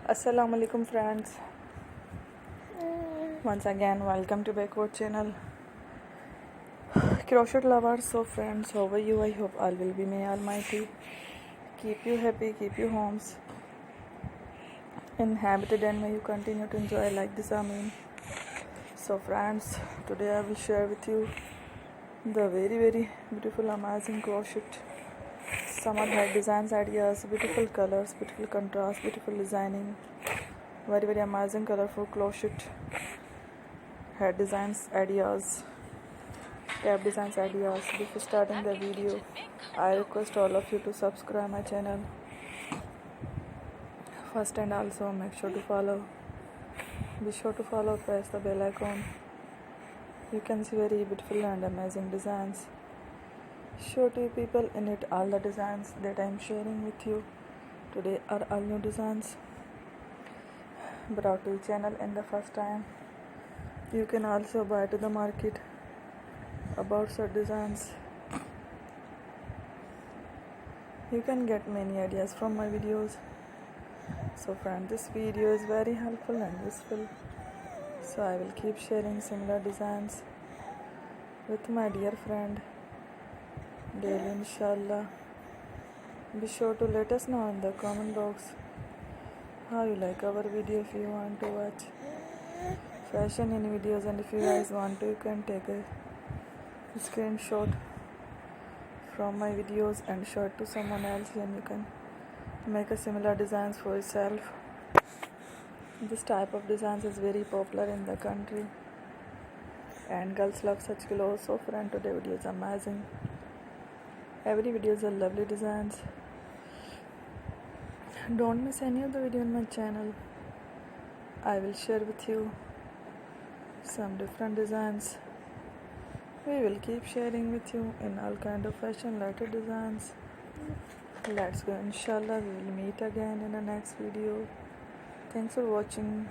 Assalamu alaikum friends. Once again welcome to backward channel. Crochet lovers, so friends, how are you? I hope all will be may almighty keep you happy, keep you homes inhabited, and may you continue to enjoy like this. Amen. So friends, today I will share with you the very beautiful amazing crochet summer head designs ideas, beautiful colors, beautiful contrast, beautiful designing, very amazing colorful crochet head designs ideas, cap designs ideas. Before starting the video, I request all of you to subscribe my channel first, and also make sure to follow. Be sure to follow, press the bell icon. You can see very beautiful and amazing designs. Show to you people in it. All the designs that I am sharing with you today are all new designs brought to the channel in the first time. You can also buy to the market about such designs. You can get many ideas from my videos. So friend, this video is very helpful and useful, so I will keep sharing similar designs with my dear friend daily, inshallah. Be sure to let us know in the comment box how you like our video. If you want to watch fashion in videos, and if you guys want to, you can take a screenshot from my videos and show it to someone else, and you can make a similar designs for yourself. This type of designs is very popular in the country and girls love such clothes. So friend, today video is amazing. Every video is a lovely designs. Don't miss any of the video on my channel. I will share with you some different designs. We will keep sharing with you in all kind of fashion related designs. Let's go, inshallah. We will meet again in the next video. Thanks for watching.